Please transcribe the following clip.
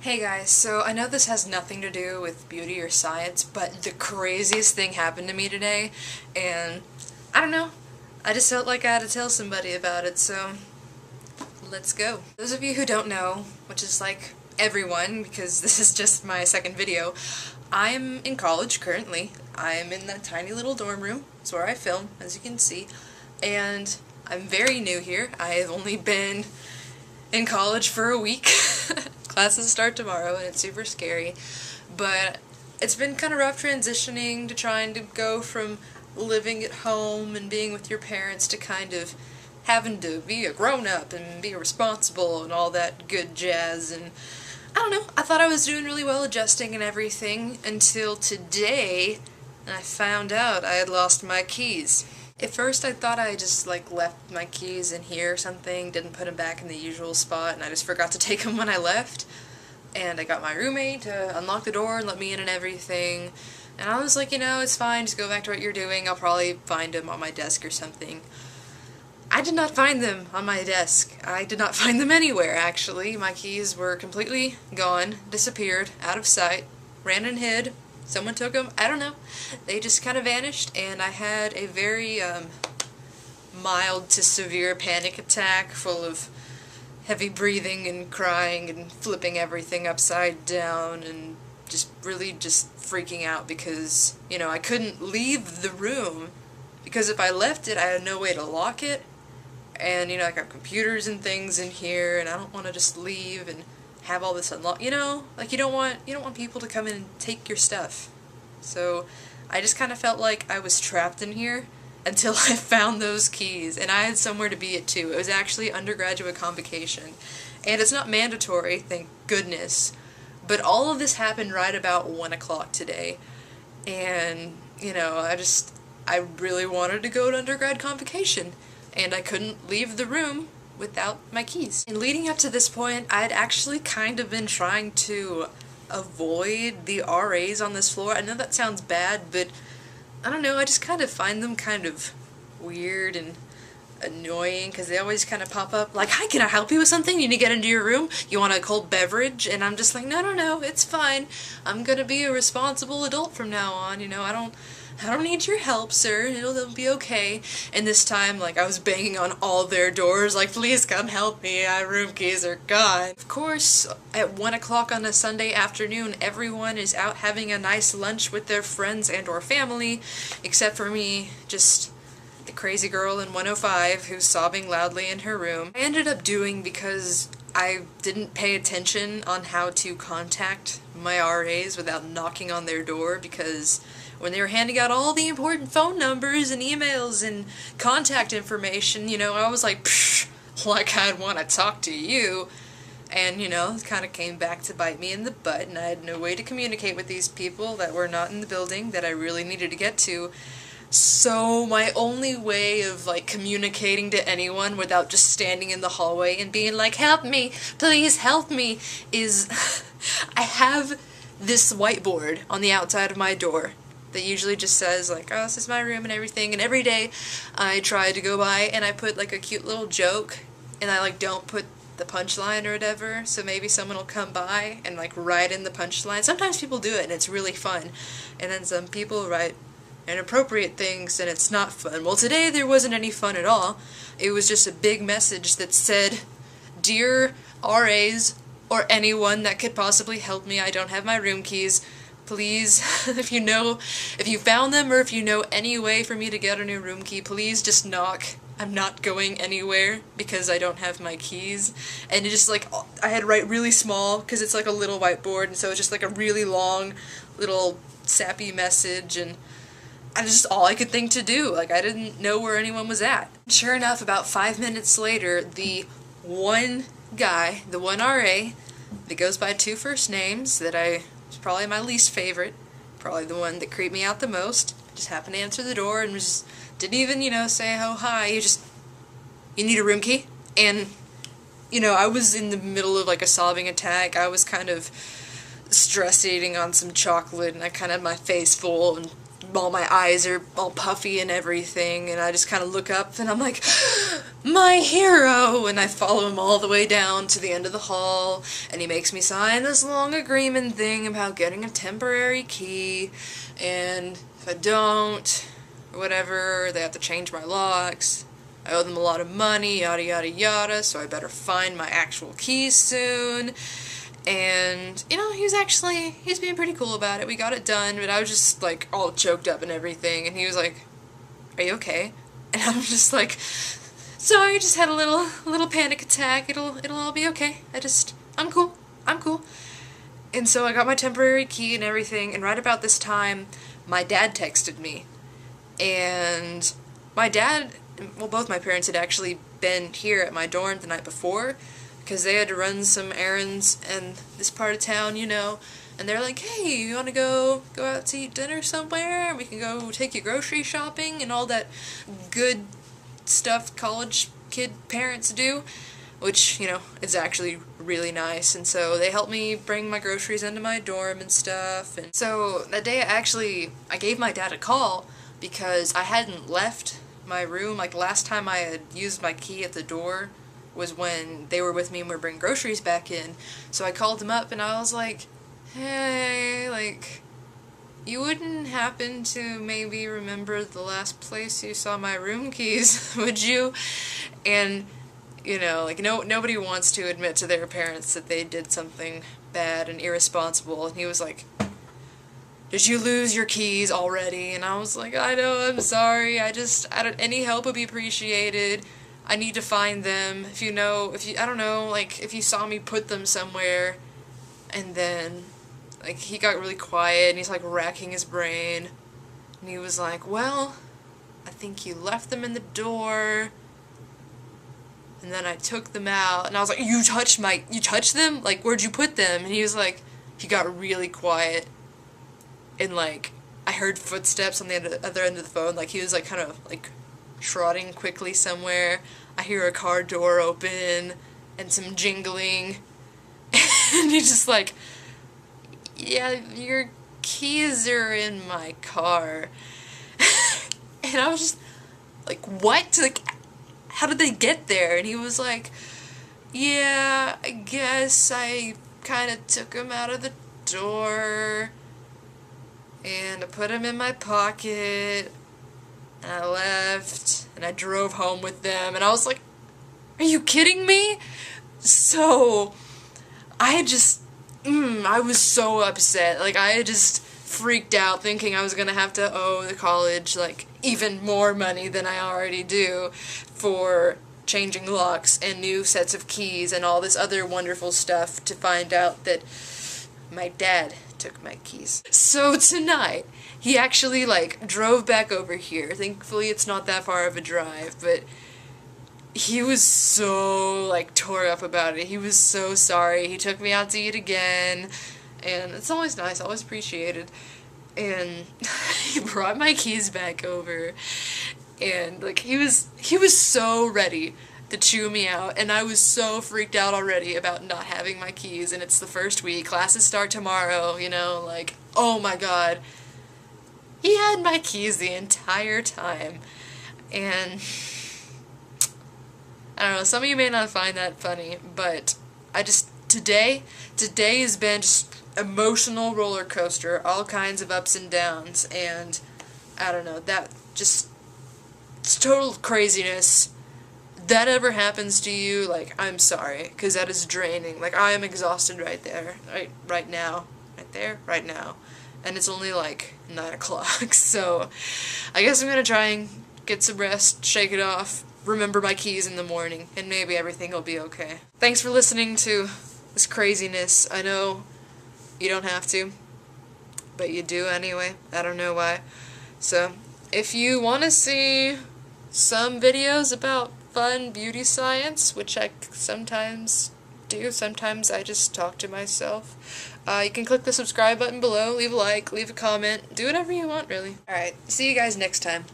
Hey guys, so I know this has nothing to do with beauty or science, but the craziest thing happened to me today, and I don't know, I just felt like I had to tell somebody about it, so let's go. Those of you who don't know, which is like everyone, because this is just my second video, I'm in college currently. I'm in that tiny little dorm room. It's where I film, as you can see, and I'm very new here. I have only been in college for a week. Classes start tomorrow and it's super scary, but it's been kind of rough transitioning to trying to go from living at home and being with your parents to kind of having to be a grown-up and be responsible and all that good jazz. And I don't know, I thought I was doing really well adjusting and everything until today, and I found out I had lost my keys. At first I thought I just left my keys in here or something, didn't put them back in the usual spot, and I just forgot to take them when I left. And I got my roommate to unlock the door and let me in and everything. And I was like, you know, it's fine, just go back to what you're doing, I'll probably find them on my desk or something. I did not find them on my desk. I did not find them anywhere, actually. My keys were completely gone, disappeared, out of sight, ran and hid. Someone took them, I don't know. They just kind of vanished, and I had a very mild to severe panic attack full of heavy breathing and crying and flipping everything upside down and just freaking out because, you know, I couldn't leave the room because if I left it, I had no way to lock it, and, you know, I got computers and things in here, and I don't want to just leave and have all this unlocked, you know? Like, you don't want people to come in and take your stuff. So, I just kind of felt like I was trapped in here until I found those keys, and I had somewhere to be at too. It was actually undergraduate convocation, and it's not mandatory, thank goodness, but all of this happened right about 1 o'clock today, and, you know, I really wanted to go to undergrad convocation, and I couldn't leave the room without my keys. And leading up to this point, I'd actually kind of been trying to avoid the RAs on this floor. I know that sounds bad, but I don't know, I just kind of find them kind of weird and annoying because they always kind of pop up like, hi, can I help you with something? You need to get into your room? You want a cold beverage? And I'm just like, no, it's fine. I'm gonna be a responsible adult from now on, you know, I don't need your help, sir. It'll be okay. And this time, like, I was banging on all their doors, like, please come help me, my room keys are gone. Of course, at 1 o'clock on a Sunday afternoon, everyone is out having a nice lunch with their friends and or family, except for me, just the crazy girl in 105 who's sobbing loudly in her room. I ended up doing because I didn't pay attention on how to contact my RAs without knocking on their door, because when they were handing out all the important phone numbers and emails and contact information, you know, I was like, psh, like I'd want to talk to you. And, you know, it kind of came back to bite me in the butt, and I had no way to communicate with these people that were not in the building that I really needed to get to. So my only way of, like, communicating to anyone without just standing in the hallway and being like, help me, please help me, is I have this whiteboard on the outside of my door that usually just says, like, oh, this is my room and everything, and every day I try to go by and I put, like, a cute little joke, and I, like, don't put the punchline or whatever, so maybe someone will come by and, like, write in the punchline. Sometimes people do it and it's really fun, and then some people write inappropriate things and it's not fun. Well, today there wasn't any fun at all. It was just a big message that said, dear RAs or anyone that could possibly help me, I don't have my room keys. Please, if you found them or if you know any way for me to get a new room key, please just knock. I'm not going anywhere because I don't have my keys. And it just, like, I had to write really small because it's like a little whiteboard, and so it's just like a really long little sappy message, and that's just all I could think to do. Like, I didn't know where anyone was at. Sure enough, about 5 minutes later, the one guy, the one RA, that goes by 2 first names that it's probably my least favorite, probably the one that creeped me out the most, just happened to answer the door and didn't even, you know, say, oh, hi, you need a room key? And, you know, I was in the middle of, like, a sobbing attack. I was kind of stress eating on some chocolate, and I kind of had my face full, and all my eyes are all puffy and everything, and I just kind of look up and I'm like, my hero, and I follow him all the way down to the end of the hall, and he makes me sign this long agreement thing about getting a temporary key, and if I don't, or whatever, they have to change my locks. I owe them a lot of money, yada yada yada, so I better find my actual keys soon. And, you know, he's being pretty cool about it. We got it done, but I was just, like, all choked up and everything, and he was like, "Are you okay?" And I'm just like, "Sorry, I just had a little panic attack. It'll all be okay. I'm cool. I'm cool." And so I got my temporary key and everything, and right about this time, my dad texted me. And my dad, well, both my parents had actually been here at my dorm the night before, because they had to run some errands in this part of town, you know, and they're like, "Hey, you want to go out to eat dinner somewhere? We can go take you grocery shopping," and all that good stuff college kid parents do, which, you know, is actually really nice. And so they helped me bring my groceries into my dorm and stuff. And so that day I gave my dad a call because I hadn't left my room. Like, the last time I had used my key at the door was when they were with me and we were bringing groceries back in. So I called him up and I was like, "Hey, like, you wouldn't happen to maybe remember the last place you saw my room keys, would you?" And, you know, like, nobody wants to admit to their parents that they did something bad and irresponsible. And he was like, "Did you lose your keys already?" And I was like, "I know, I'm sorry. Any help would be appreciated. I need to find them. I don't know, like, if you saw me put them somewhere." And then, like, he got really quiet, and he's, like, racking his brain. And he was like, "Well, I think you left them in the door. And then I took them out." And I was like, you touched them? Like, where'd you put them?" And he was like, he got really quiet. And, like, I heard footsteps on the other end of the phone. Like, he was, like, kind of, like, trotting quickly somewhere. I hear a car door open and some jingling. And he's just like, "Yeah, your keys are in my car." And I was just like, "What? Like, how did they get there?" And he was like, "Yeah, I guess I kind of took them out of the door, and I put them in my pocket, and I left, and I drove home with them." And I was like, "Are you kidding me?" So I was so upset. Like, I had just freaked out thinking I was gonna have to owe the college, like, even more money than I already do for changing locks and new sets of keys and all this other wonderful stuff, to find out that my dad took my keys. So tonight, he actually, like, drove back over here. Thankfully, it's not that far of a drive, but he was so, like, tore up about it. He was so sorry. He took me out to eat again, and it's always nice, always appreciated. And he brought my keys back over, and, like, he was so ready to chew me out, and I was so freaked out already about not having my keys, and it's the first week, classes start tomorrow, you know, like, oh my god. He had my keys the entire time, and I don't know, some of you may not find that funny, but today has been just emotional roller coaster, all kinds of ups and downs, and I don't know, it's total craziness. That ever happens to you, like, I'm sorry, because that is draining. Like, I am exhausted right now, and it's only like 9 o'clock, so I guess I'm gonna try and get some rest, shake it off, remember my keys in the morning, and maybe everything will be okay. Thanks for listening to this craziness. I know you don't have to, but you do anyway. I don't know why. So, if you want to see some videos about fun beauty science, which I sometimes do, sometimes I just talk to myself, you can click the subscribe button below, leave a like, leave a comment, do whatever you want, really. Alright, see you guys next time.